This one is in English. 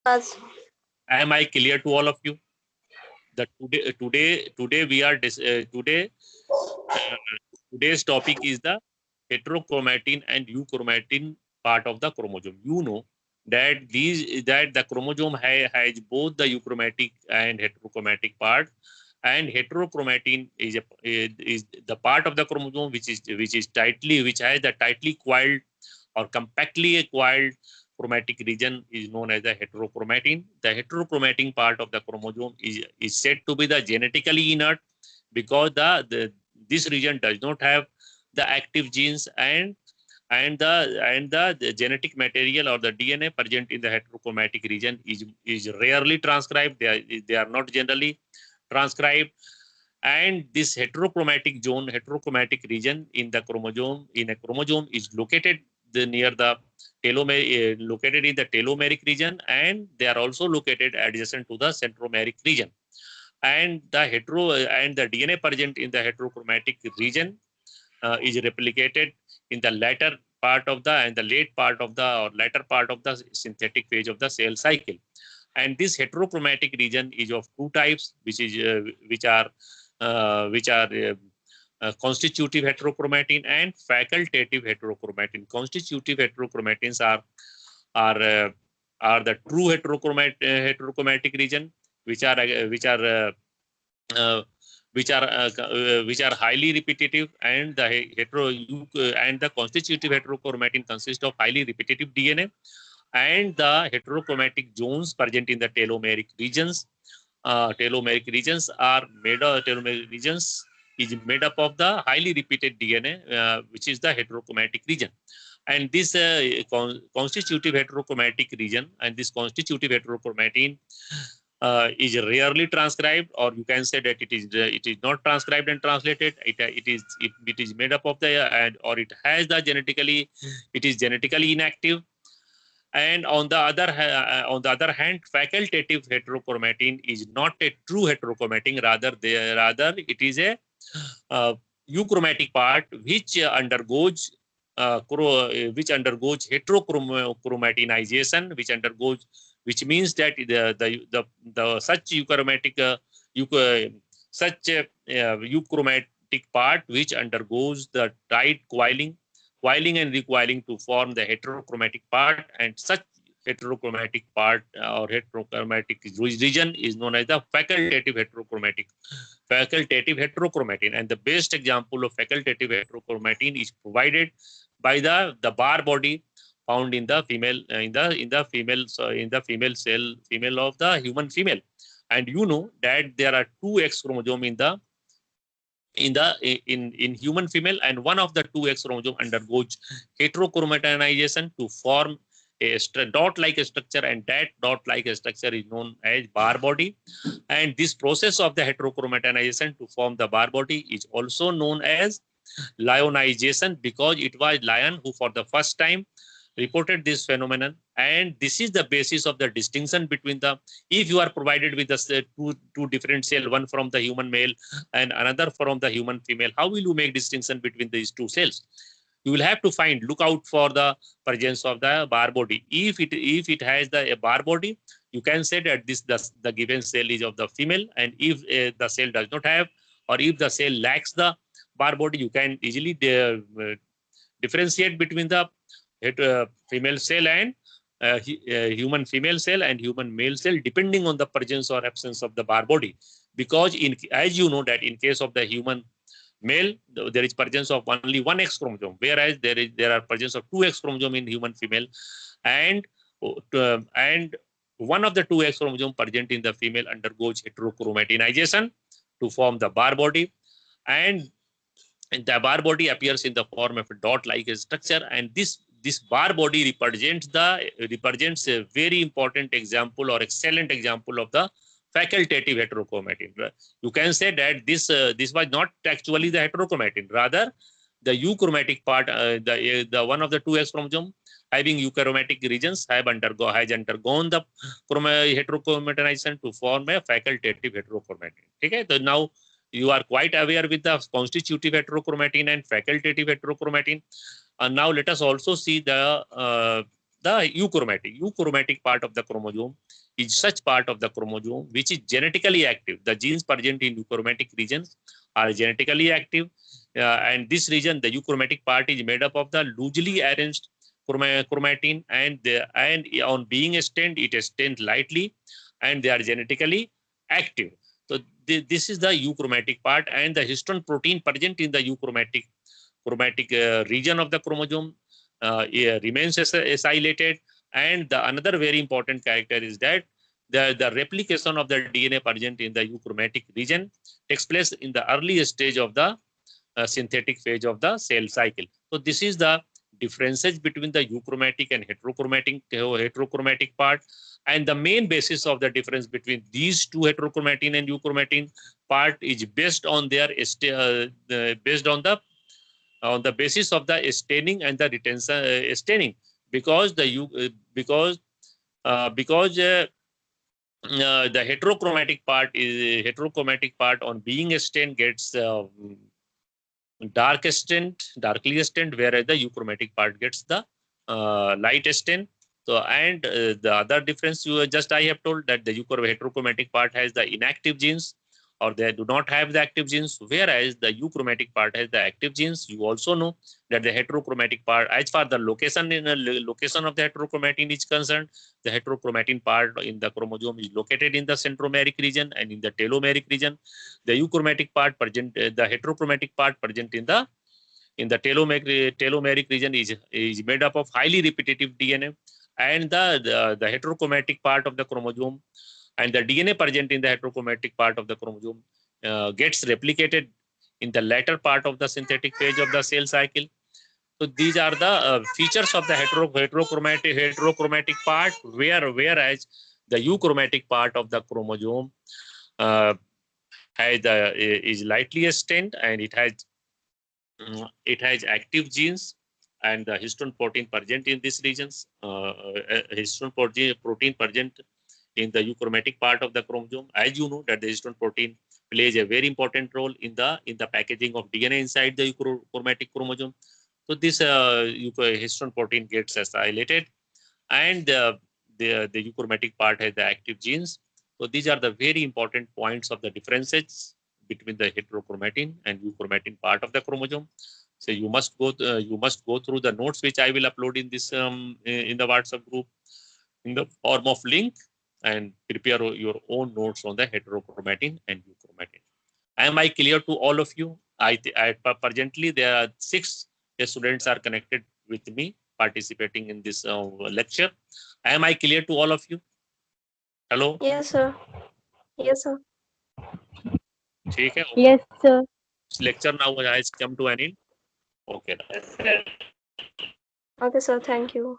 Yes. Am I clear to all of you? That today we are today's topic is the heterochromatin and euchromatin part of the chromosome. You know that the chromosome has both the euchromatic and heterochromatic part, and heterochromatin is the part of the chromosome which has the tightly coiled or compactly coiled chromatic region is known as the heterochromatin. The heterochromatin part of the chromosome is said to be the genetically inert because this region does not have the active genes, and the genetic material or the DNA present in the heterochromatic region is rarely transcribed. They are not generally transcribed. And this heterochromatic region in the chromosome is located near the located in the telomeric region, and they are also located adjacent to the centromeric region. And the DNA present in the heterochromatic region is replicated in the latter part of the and the late part of the or latter part of the synthetic phase of the cell cycle. And this heterochromatic region is of two types, which are constitutive heterochromatin and facultative heterochromatin. Constitutive heterochromatins are uh, are the true heterochromatic region, which are uh, which are uh, uh, which are highly repetitive, and the constitutive heterochromatin consists of highly repetitive DNA, and the heterochromatic zones present in the telomeric regions are made of telomeric regions is made up of the highly repeated DNA, which is the heterochromatic region. And this constitutive heterochromatic region and this constitutive heterochromatin is rarely transcribed, or you can say that it is not transcribed and translated. It is made up of the and or it is genetically inactive. And on the other hand, facultative heterochromatin is not a true heterochromatin. Rather it is a uh, euchromatic part which undergoes heterochromatinization, which means that the such euchromatic such euchromatic part which undergoes the tight coiling and recoiling to form the heterochromatic part, and such heterochromatic part or heterochromatic region is known as the facultative heterochromatin. And the best example of facultative heterochromatin is provided by the bar body found in the female in the female of the human female. And you know that there are two X chromosome in human female, and one of the two X chromosome undergoes heterochromatinization to form a dot-like structure, and that dot-like structure is known as bar body. And this process of the heterochromatinization to form the bar body is also known as lionization, because it was lion who for the first time reported this phenomenon. And this is the basis of the distinction between the if you are provided with the two different cell, one from the human male and another from the human female, how will you make distinction between these two cells? You will have to look out for the presence of the bar body. If it has the bar body, you can say that the given cell is of the female. And if the cell does not have, or if the cell lacks the bar body, you can easily differentiate between the female cell and human female cell and human male cell, depending on the presence or absence of the bar body. Because as you know that in case of the human male, there is presence of only one X chromosome, whereas there are presence of two X chromosome in human female. And and one of the two X chromosome present in the female undergoes heterochromatinization to form the bar body. And the bar body appears in the form of a dot-like structure, and this bar body represents a very important example or excellent example of the facultative heterochromatin. You can say that this was not actually the heterochromatin, rather the euchromatic part, the one of the two X chromosome having euchromatic regions has undergone the heterochromatinization to form a facultative heterochromatin. Okay, so now you are quite aware with the constitutive heterochromatin and facultative heterochromatin. And now let us also see the euchromatic. Euchromatic part of the chromosome is such part of the chromosome which is genetically active. The genes present in euchromatic regions are genetically active, and this region, the euchromatic part, is made up of the loosely arranged chromatin, and on being stained, it is stained lightly, and they are genetically active. So this is the euchromatic part, and the histone protein present in the euchromatic region of the chromosome remains acylated. And the another very important character is that the replication of the DNA present in the euchromatic region takes place in the early stage of the synthetic phase of the cell cycle. So this is the differences between the euchromatic and heterochromatic part, and the main basis of the difference between these two, heterochromatin and euchromatin part, is based on their based on the basis of the staining and the retention staining, because the the heterochromatic part on being stained gets darkly stained, whereas the euchromatic part gets the light stain. So, and the other difference I have told that the heterochromatic part has the inactive genes, or they do not have the active genes, whereas the euchromatic part has the active genes. You also know that the heterochromatic part, as far the location of the heterochromatin is concerned, the heterochromatin part in the chromosome is located in the centromeric region and in the telomeric region. The euchromatic part present, the heterochromatic part present in the telomeric region is made up of highly repetitive DNA, and the heterochromatic part of the chromosome and the DNA present in the heterochromatic part of the chromosome gets replicated in the latter part of the synthetic phase of the cell cycle. So these are the features of the heterochromatic part, whereas the euchromatic part of the chromosome is lightly stained, and it has active genes, and the histone protein present in these regions, histone protein present in the euchromatic part of the chromosome. As you know that the histone protein plays a very important role in the packaging of DNA inside the euchromatic chromosome. So this histone protein gets acylated, and the euchromatic part has the active genes. So these are the very important points of the differences between the heterochromatin and euchromatin part of the chromosome. So you must go through the notes which I will upload in this in the WhatsApp group in the form of link, and prepare your own notes on the heterochromatin and euchromatin. Am I clear to all of you? Presently there are 6 students are connected with me participating in this lecture. Am I clear to all of you? Hello? Yes, sir. Yes, sir. ठीक है? Yes, sir. Lecture now has come to an end. Okay. Okay, sir. Thank you.